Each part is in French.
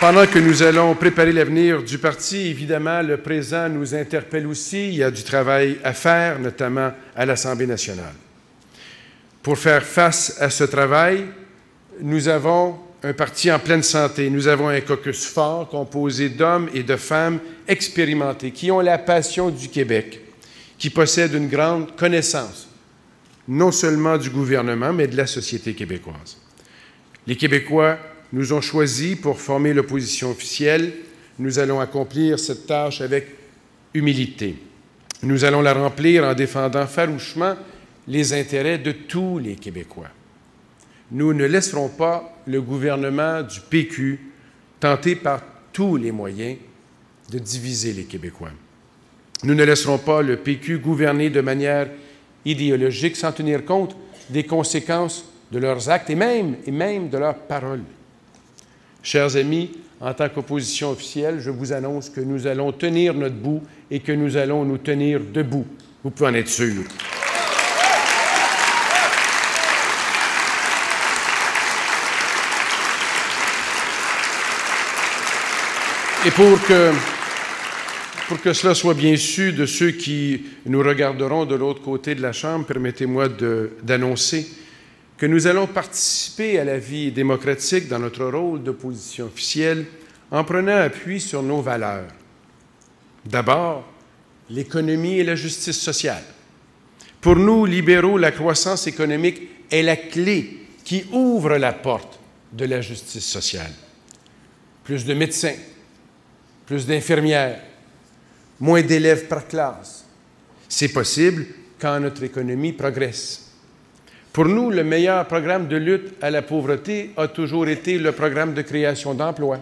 Pendant que nous allons préparer l'avenir du parti, évidemment, le présent nous interpelle aussi. Il y a du travail à faire, notamment à l'Assemblée nationale. Pour faire face à ce travail, nous avons un parti en pleine santé. Nous avons un caucus fort composé d'hommes et de femmes expérimentés qui ont la passion du Québec, qui possèdent une grande connaissance, non seulement du gouvernement, mais de la société québécoise. Les Québécois nous ont choisis pour former l'opposition officielle. Nous allons accomplir cette tâche avec humilité. Nous allons la remplir en défendant farouchement les intérêts de tous les Québécois. Nous ne laisserons pas le gouvernement du PQ tenter par tous les moyens de diviser les Québécois. Nous ne laisserons pas le PQ gouverner de manière idéologique sans tenir compte des conséquences de leurs actes et même de leurs paroles. Chers amis, en tant qu'opposition officielle, je vous annonce que nous allons tenir notre bout et que nous allons nous tenir debout. Vous pouvez en être sûrs. Et pour que cela soit bien su de ceux qui nous regarderont de l'autre côté de la Chambre, permettez-moi d'annoncer que nous allons participer à la vie démocratique dans notre rôle d'opposition officielle en prenant appui sur nos valeurs. D'abord, l'économie et la justice sociale. Pour nous, libéraux, la croissance économique est la clé qui ouvre la porte de la justice sociale. Plus de médecins, plus d'infirmières, moins d'élèves par classe. C'est possible quand notre économie progresse. Pour nous, le meilleur programme de lutte à la pauvreté a toujours été le programme de création d'emplois.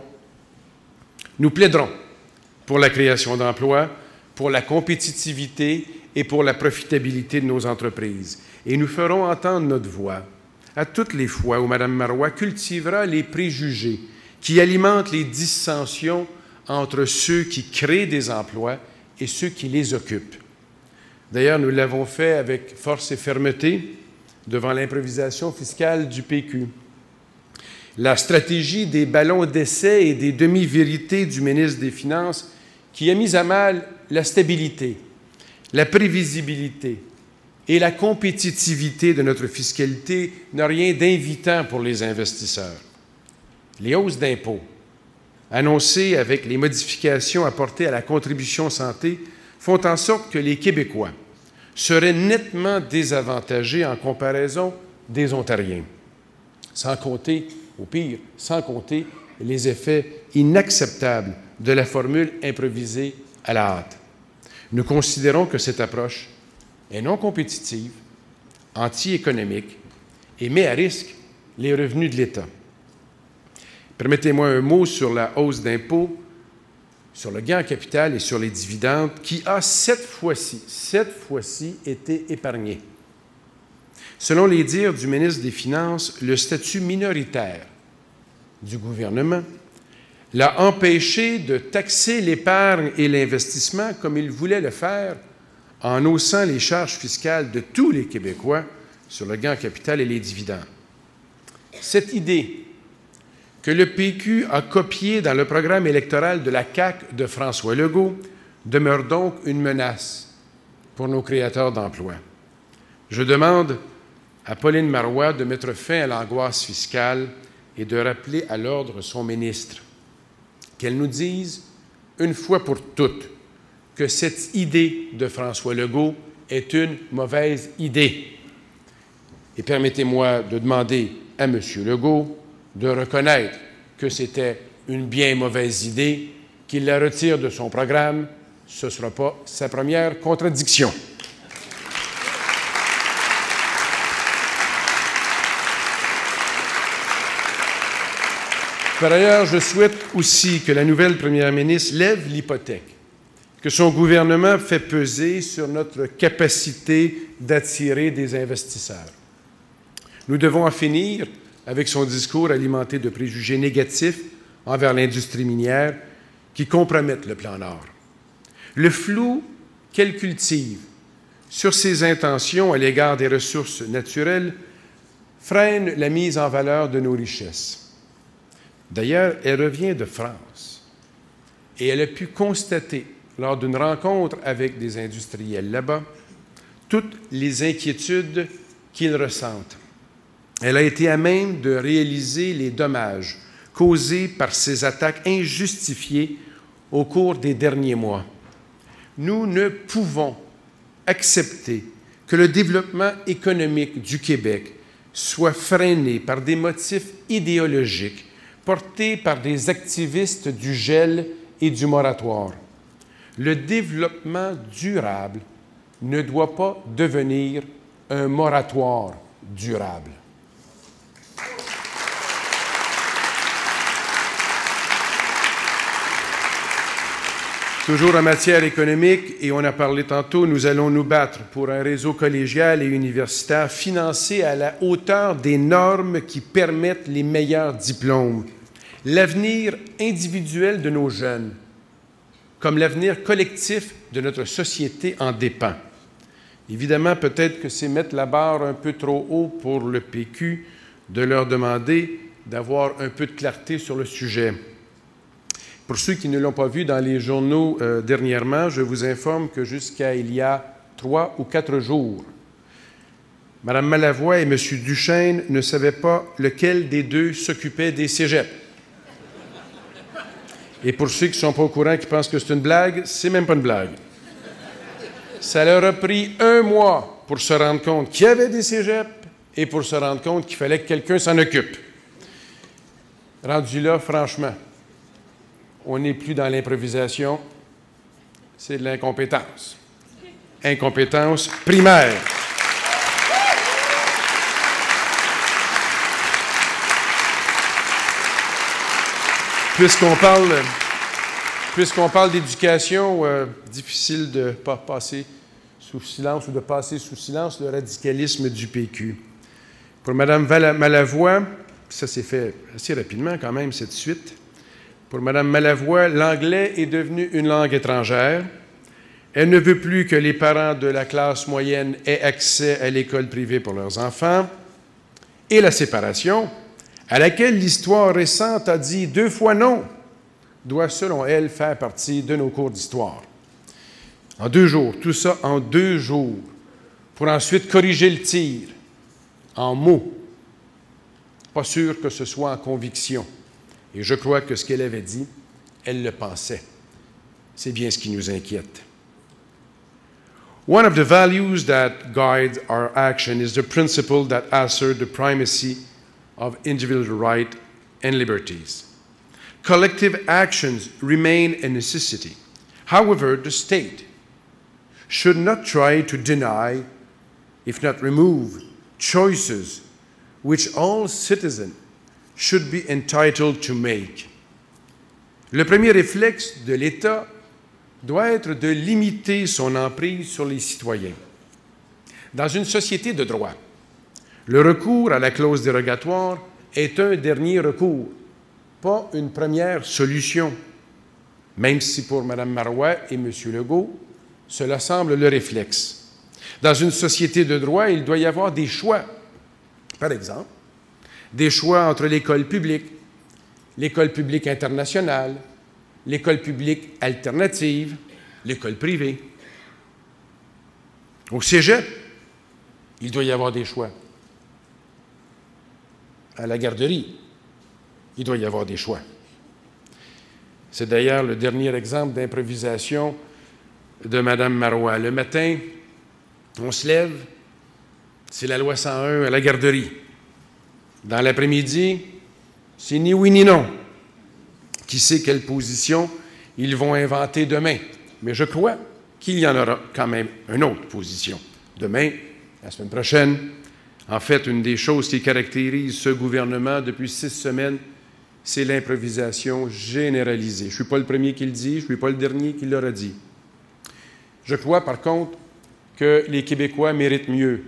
Nous plaiderons pour la création d'emplois, pour la compétitivité et pour la profitabilité de nos entreprises. Et nous ferons entendre notre voix à toutes les fois où Mme Marois cultivera les préjugés qui alimentent les dissensions entre ceux qui créent des emplois et ceux qui les occupent. D'ailleurs, nous l'avons fait avec force et fermeté devant l'improvisation fiscale du PQ. La stratégie des ballons d'essai et des demi-vérités du ministre des Finances qui a mis à mal la stabilité, la prévisibilité et la compétitivité de notre fiscalité n'a rien d'invitant pour les investisseurs. Les hausses d'impôts, annoncées avec les modifications apportées à la contribution santé, font en sorte que les Québécois seraient nettement désavantagés en comparaison des Ontariens. Sans compter, au pire, sans compter les effets inacceptables de la formule improvisée à la hâte. Nous considérons que cette approche est non compétitive, anti-économique et met à risque les revenus de l'État. Permettez-moi un mot sur la hausse d'impôts, sur le gain en capital et sur les dividendes, qui a cette fois-ci été épargné. Selon les dires du ministre des Finances, le statut minoritaire du gouvernement l'a empêché de taxer l'épargne et l'investissement comme il voulait le faire en haussant les charges fiscales de tous les Québécois sur le gain en capital et les dividendes. Cette idée que le PQ a copié dans le programme électoral de la CAQ de François Legault demeure donc une menace pour nos créateurs d'emplois. Je demande à Pauline Marois de mettre fin à l'angoisse fiscale et de rappeler à l'ordre son ministre, qu'elle nous dise une fois pour toutes que cette idée de François Legault est une mauvaise idée. Et permettez-moi de demander à M. Legault de reconnaître que c'était une bien mauvaise idée, qu'il la retire de son programme. Ce ne sera pas sa première contradiction. Par ailleurs, je souhaite aussi que la nouvelle première ministre lève l'hypothèque que son gouvernement fait peser sur notre capacité d'attirer des investisseurs. Nous devons en finir avec son discours alimenté de préjugés négatifs envers l'industrie minière qui compromettent le plan Nord. Le flou qu'elle cultive sur ses intentions à l'égard des ressources naturelles freine la mise en valeur de nos richesses. D'ailleurs, elle revient de France et elle a pu constater, lors d'une rencontre avec des industriels là-bas, toutes les inquiétudes qu'ils ressentent. Elle a été à même de réaliser les dommages causés par ces attaques injustifiées au cours des derniers mois. Nous ne pouvons accepter que le développement économique du Québec soit freiné par des motifs idéologiques portés par des activistes du gel et du moratoire. Le développement durable ne doit pas devenir un moratoire durable. Toujours en matière économique, et on a parlé tantôt, nous allons nous battre pour un réseau collégial et universitaire financé à la hauteur des normes qui permettent les meilleurs diplômes. L'avenir individuel de nos jeunes, comme l'avenir collectif de notre société en dépend. Évidemment, peut-être que c'est mettre la barre un peu trop haut pour le PQ de leur demander d'avoir un peu de clarté sur le sujet. Pour ceux qui ne l'ont pas vu dans les journaux dernièrement, je vous informe que jusqu'à il y a 3 ou 4 jours, Mme Malavoie et M. Duchesne ne savaient pas lequel des deux s'occupait des cégeps. Et pour ceux qui ne sont pas au courant, qui pensent que c'est une blague, c'est même pas une blague. Ça leur a pris 1 mois pour se rendre compte qu'il y avait des cégeps et pour se rendre compte qu'il fallait que quelqu'un s'en occupe. Rendu là, franchement, on n'est plus dans l'improvisation, c'est de l'incompétence. Incompétence primaire. Puisqu'on parle d'éducation, difficile de ne pas passer sous silence ou de passer sous silence le radicalisme du PQ. Pour Mme Malavoie, ça s'est fait assez rapidement quand même, cette suite. Pour Mme Malavoie, l'anglais est devenu une langue étrangère. Elle ne veut plus que les parents de la classe moyenne aient accès à l'école privée pour leurs enfants. Et la séparation, à laquelle l'histoire récente a dit 2 fois non, doit, selon elle, faire partie de nos cours d'histoire. En 2 jours, tout ça en 2 jours, pour ensuite corriger le tir en mots. Pas sûr que ce soit en conviction. Et je crois que ce qu'elle avait dit, elle le pensait. C'est bien ce qui nous inquiète. One of the values that guides our action is the principle that assert the primacy of individual rights and liberties. Collective actions remain a necessity. However, the state should not try to deny, if not remove, choices which all citizens should be entitled to make. Le premier réflexe de l'État doit être de limiter son emprise sur les citoyens. Dans une société de droit, le recours à la clause dérogatoire est un dernier recours, pas une première solution, même si pour Mme Marois et M. Legault, cela semble le réflexe. Dans une société de droit, il doit y avoir des choix. Par exemple, des choix entre l'école publique internationale, l'école publique alternative, l'école privée. Au cégep, il doit y avoir des choix. À la garderie, il doit y avoir des choix. C'est d'ailleurs le dernier exemple d'improvisation de Mme Marois. Le matin, on se lève, c'est la loi 101 à la garderie. Dans l'après-midi, c'est ni oui ni non. Qui sait quelle position ils vont inventer demain? Mais je crois qu'il y en aura quand même une autre position. Demain, la semaine prochaine. En fait, une des choses qui caractérise ce gouvernement depuis 6 semaines, c'est l'improvisation généralisée. Je ne suis pas le premier qui le dit, je ne suis pas le dernier qui l'aura dit. Je crois, par contre, que les Québécois méritent mieux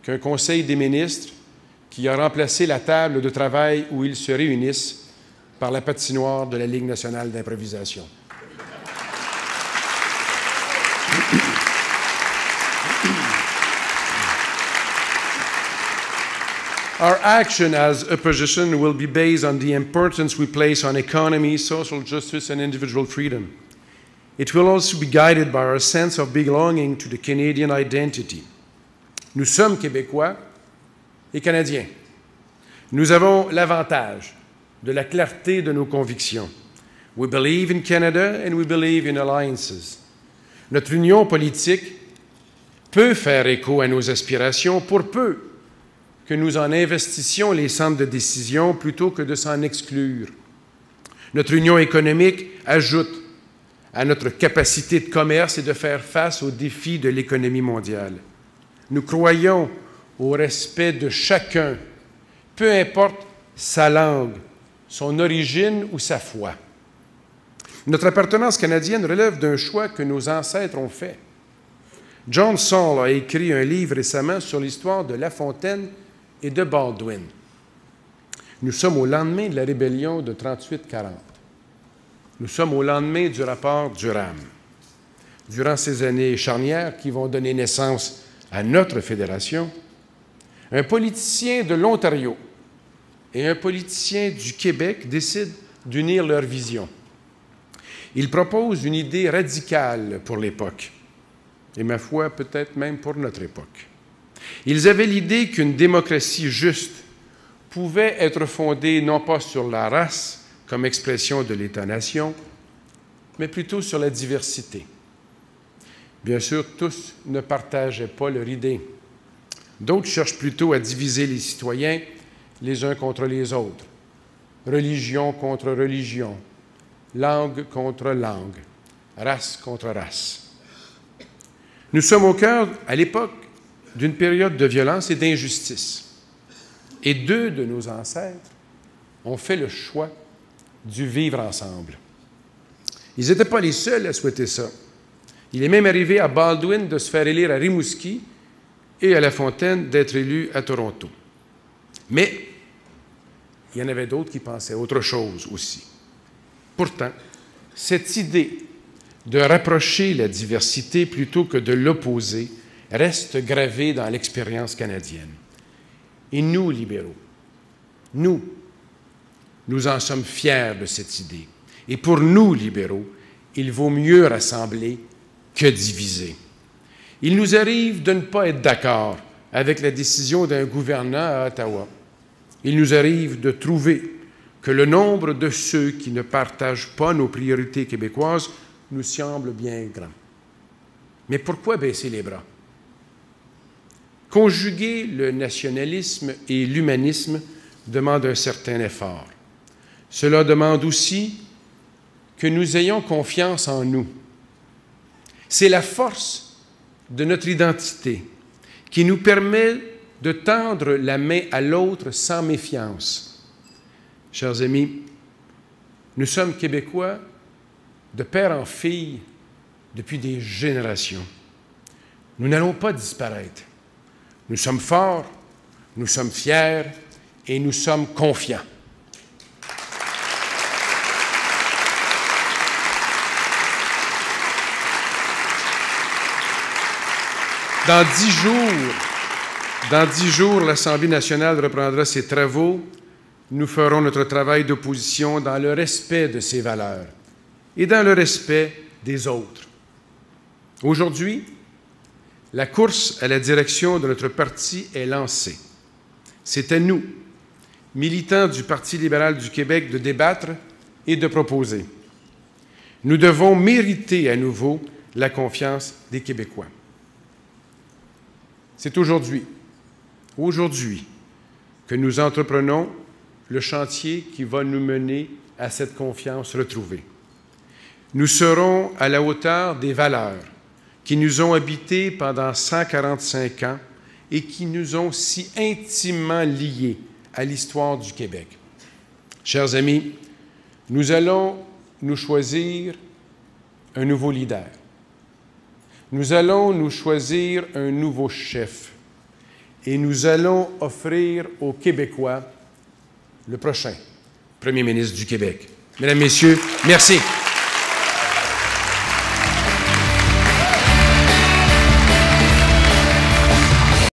qu'un Conseil des ministres qui a remplacé la table de travail où ils se réunissent par la patinoire de la Ligue nationale d'improvisation. Our action as opposition will be based on the importance we place on economy, social justice, and individual freedom. It will also be guided by our sense of belonging to the Canadian identity. Nous sommes Québécois et Canadiens. Nous avons l'avantage de la clarté de nos convictions. We believe in Canada and we believe in alliances. Notre union politique peut faire écho à nos aspirations pour peu que nous en investissions les centres de décision plutôt que de s'en exclure. Notre union économique ajoute à notre capacité de commerce et de faire face aux défis de l'économie mondiale. Nous croyons au respect de chacun, peu importe sa langue, son origine ou sa foi. Notre appartenance canadienne relève d'un choix que nos ancêtres ont fait. John Saul a écrit un livre récemment sur l'histoire de La Fontaine et de Baldwin. Nous sommes au lendemain de la rébellion de 38-40. Nous sommes au lendemain du rapport Durham. Durant ces années charnières qui vont donner naissance à notre fédération, un politicien de l'Ontario et un politicien du Québec décident d'unir leurs visions. Ils proposent une idée radicale pour l'époque, et ma foi, peut-être même pour notre époque. Ils avaient l'idée qu'une démocratie juste pouvait être fondée non pas sur la race comme expression de l'État-nation, mais plutôt sur la diversité. Bien sûr, tous ne partageaient pas leur idée. D'autres cherchent plutôt à diviser les citoyens les uns contre les autres, religion contre religion, langue contre langue, race contre race. Nous sommes au cœur, à l'époque, d'une période de violence et d'injustice. Et deux de nos ancêtres ont fait le choix du vivre ensemble. Ils n'étaient pas les seuls à souhaiter ça. Il est même arrivé à Baldwin de se faire élire à Rimouski et à La Fontaine d'être élu à Toronto. Mais il y en avait d'autres qui pensaient autre chose aussi. Pourtant, cette idée de rapprocher la diversité plutôt que de l'opposer reste gravée dans l'expérience canadienne. Et nous, libéraux, nous en sommes fiers de cette idée. Et pour nous, libéraux, il vaut mieux rassembler que diviser. Il nous arrive de ne pas être d'accord avec la décision d'un gouvernant à Ottawa. Il nous arrive de trouver que le nombre de ceux qui ne partagent pas nos priorités québécoises nous semble bien grand. Mais pourquoi baisser les bras? Conjuguer le nationalisme et l'humanisme demande un certain effort. Cela demande aussi que nous ayons confiance en nous. C'est la force de notre identité qui nous permet de tendre la main à l'autre sans méfiance. Chers amis, nous sommes Québécois de père en fille depuis des générations. Nous n'allons pas disparaître. Nous sommes forts, nous sommes fiers et nous sommes confiants. Dans 10 jours, l'Assemblée nationale reprendra ses travaux. Nous ferons notre travail d'opposition dans le respect de ses valeurs et dans le respect des autres. Aujourd'hui, la course à la direction de notre parti est lancée. C'est à nous, militants du Parti libéral du Québec, de débattre et de proposer. Nous devons mériter à nouveau la confiance des Québécois. C'est aujourd'hui que nous entreprenons le chantier qui va nous mener à cette confiance retrouvée. Nous serons à la hauteur des valeurs qui nous ont habités pendant 145 ans et qui nous ont si intimement liés à l'histoire du Québec. Chers amis, nous allons nous choisir un nouveau leader. Nous allons nous choisir un nouveau chef et nous allons offrir aux Québécois le prochain Premier ministre du Québec. Mesdames, Messieurs, merci.